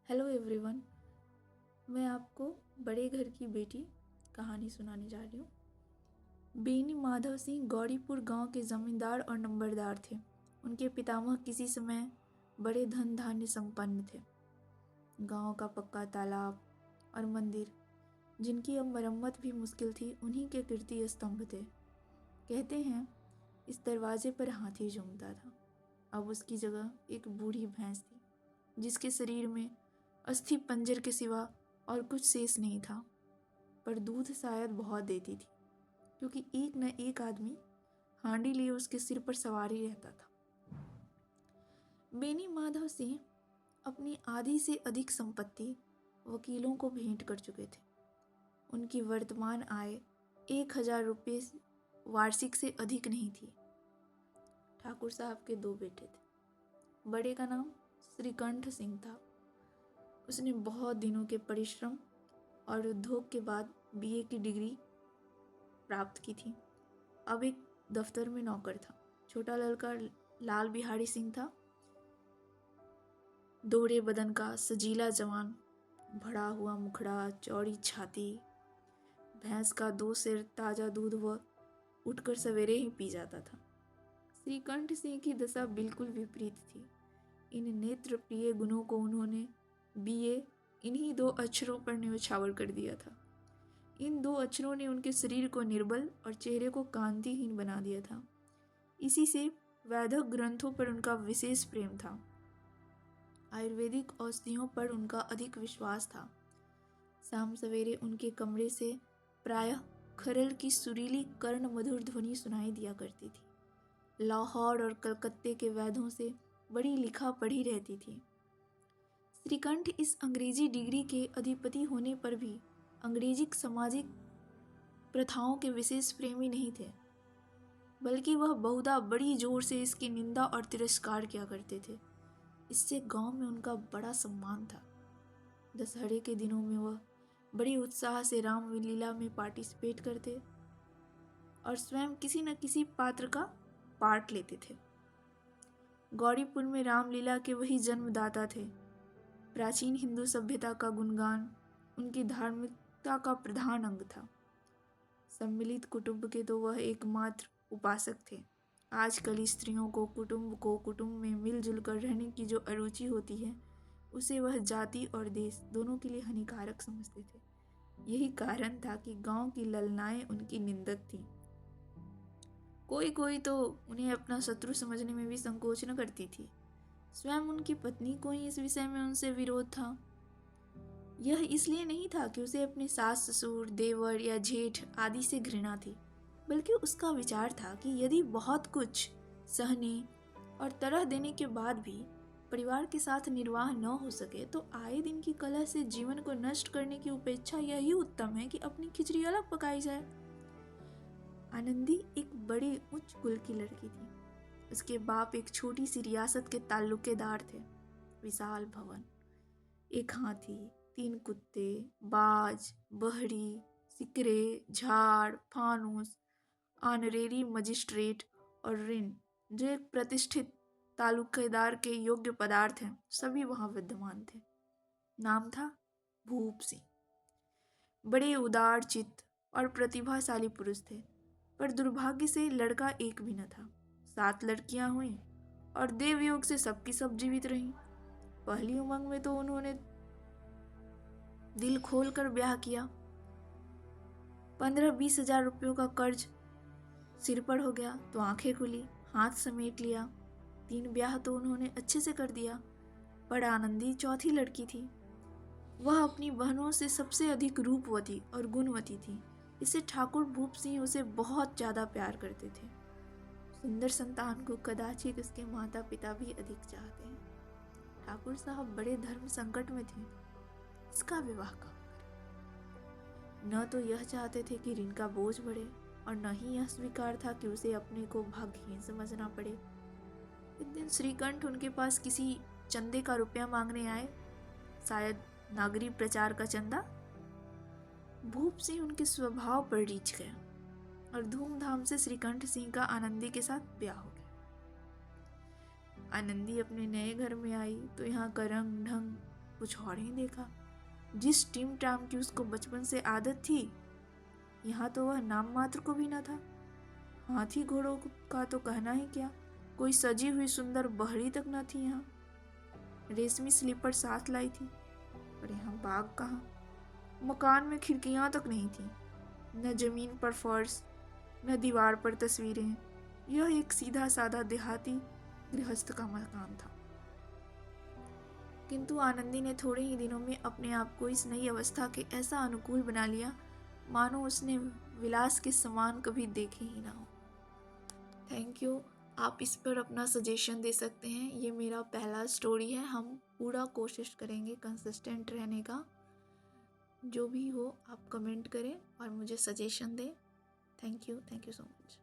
Hello everyone. मैं आपको बड़े घर की बेटी कहानी सुनाने जा रही हूँ। बेनी माधव सिंह गौरीपुर गांव के जमींदार और नंबरदार थे। उनके पितामह किसी समय बड़े धन धान्य संपन्न थे। गांव का पक्का तालाब और मंदिर, जिनकी अब मरम्मत भी मुश्किल थी, उन्हीं के कीर्ति स्तंभ थे। कहते हैं इस दरवाजे पर हाथी झूमता था। अब उसकी जगह एक बूढ़ी भैंस थी, जिसके शरीर में अस्थि पंजर के सिवा और कुछ शेष नहीं था, पर दूध शायद बहुत देती थी, क्योंकि एक न एक आदमी हांडी लिए उसके सिर पर सवारी रहता था। बेनी माधव सिंह अपनी आधी से अधिक संपत्ति वकीलों को भेंट कर चुके थे। उनकी वर्तमान आय 1000 रुपये वार्षिक से अधिक नहीं थी। ठाकुर साहब के 2 बेटे थे। बड़े का नाम श्रीकंठ सिंह था। उसने बहुत दिनों के परिश्रम और उद्योग के बाद बीए की डिग्री प्राप्त की थी। अब एक दफ्तर में नौकर था। छोटा लड़का लाल बिहारी सिंह था। दोहरे बदन का सजीला जवान, भरा हुआ मुखड़ा, चौड़ी छाती, भैंस का 2 सेर ताजा दूध वह उठकर सवेरे ही पी जाता था। श्रीकंठ सिंह की दशा बिल्कुल विपरीत थी। इन नेत्र प्रिय गुणों को उन्होंने बीए इन्हीं 2 अक्षरों पर न्यौछावर कर दिया था। इन 2 अक्षरों ने उनके शरीर को निर्बल और चेहरे को कांतिहीन बना दिया था। इसी से वैदिक ग्रंथों पर उनका विशेष प्रेम था। आयुर्वेदिक औषधियों पर उनका अधिक विश्वास था। शाम सवेरे उनके कमरे से प्रायः खरल की सुरीली कर्ण मधुर ध्वनि सुनाई दिया करती थी। लाहौर और कलकत्ते के वैद्यों से बड़ी लिखा पढ़ी रहती थी। श्रीकंठ इस अंग्रेजी डिग्री के अधिपति होने पर भी अंग्रेजी सामाजिक प्रथाओं के विशेष प्रेमी नहीं थे, बल्कि वह बहुधा बड़ी जोर से इसकी निंदा और तिरस्कार किया करते थे। इससे गांव में उनका बड़ा सम्मान था। दशहरे के दिनों में वह बड़े उत्साह से रामलीला में पार्टिसिपेट करते और स्वयं किसी न किसी पात्र का पार्ट लेते थे। गौरीपुर में रामलीला के वही जन्मदाता थे। प्राचीन हिंदू सभ्यता का गुणगान उनकी धार्मिकता का प्रधान अंग था। सम्मिलित कुटुंब के तो वह एकमात्र उपासक थे। आजकल स्त्रियों को कुटुंब में मिलजुल कर रहने की जो अरुचि होती है, उसे वह जाति और देश दोनों के लिए हानिकारक समझते थे। यही कारण था कि गांव की ललनाएं उनकी निंदक थीं। कोई कोई तो उन्हें अपना शत्रु समझने में भी संकोच न करती थी। स्वयं उनकी पत्नी को ही इस विषय में उनसे विरोध था। यह इसलिए नहीं था कि उसे अपने सास ससुर, देवर या जेठ आदि से घृणा थी, बल्कि उसका विचार था कि यदि बहुत कुछ सहने और तरह देने के बाद भी परिवार के साथ निर्वाह न हो सके, तो आए दिन की कलह से जीवन को नष्ट करने की अपेक्षा यही उत्तम है कि अपनी खिचड़ी अलग पकाई जाए। आनंदी एक बड़े उच्च कुल की लड़की थी। उसके बाप एक छोटी सी रियासत के ताल्लुकेदार थे। विशाल भवन, एक हाथी, 3 कुत्ते, बाज, बहरी, सिकरे, झाड़, फानूस, ऑनरेरी मजिस्ट्रेट और ऋण, जो एक प्रतिष्ठित तालुकेदार के योग्य पदार्थ हैं, सभी वहां विद्यमान थे। नाम था भूप सिंह। बड़े उदार चित्त और प्रतिभाशाली पुरुष थे, पर दुर्भाग्य से लड़का एक भी न था। 7 लड़कियां हुई और देवयोग से सबकी सब जीवित रहीं। पहली उमंग में तो उन्होंने दिल खोलकर ब्याह किया। 15-20 हजार रुपयों का कर्ज सिर पर हो गया तो आंखें खुली, हाथ समेट लिया। 3 ब्याह तो उन्होंने अच्छे से कर दिया। पर आनंदी चौथी लड़की थी। वह अपनी बहनों से सबसे अधिक रूपवती और गुणवती थी। इससे ठाकुर भूप सिंह उसे बहुत ज्यादा प्यार करते थे। सुंदर संतान को कदाचित उसके माता पिता भी अधिक चाहते हैं। ठाकुर साहब बड़े धर्म संकट में थे। इसका विवाह कब करें? न तो यह चाहते थे कि ऋण का बोझ बढ़े, और न ही यह स्वीकार था कि उसे अपने को भाग्यहीन समझना पड़े। एक दिन श्रीकंठ उनके पास किसी चंदे का रुपया मांगने आए, शायद नागरी प्रचार का चंदा। भूप सिंह उनके स्वभाव पर रीझ गया और धूमधाम से श्रीकंठ सिंह का आनंदी के साथ ब्याह हो गया। आनंदी अपने नए घर में आई तो यहाँ का रंग ढंग कुछ और ही देखा। जिस टिम टाम की उसको बचपन से आदत थी, यहाँ तो वह नाम मात्र को भी न था। हाथी घोड़ों का तो कहना ही क्या, कोई सजी हुई सुंदर बहरी तक न थी यहाँ। रेशमी स्लीपर साथ लाई थी, पर यहाँ बाग कहाँ। मकान में खिड़कियाँ तक नहीं थी, न जमीन पर फर्श, न दीवार पर तस्वीरें। यह एक सीधा साधा देहाती गृहस्थ का मकान था। किंतु आनंदी ने थोड़े ही दिनों में अपने आप को इस नई अवस्था के ऐसा अनुकूल बना लिया मानो उसने विलास के समान कभी देखे ही ना हो। Thank you. आप इस पर अपना सजेशन दे सकते हैं। ये मेरा पहला स्टोरी है। हम पूरा कोशिश करेंगे कंसिस्टेंट रहने का। जो भी हो आप कमेंट करें और मुझे सजेशन दें। Thank you so much.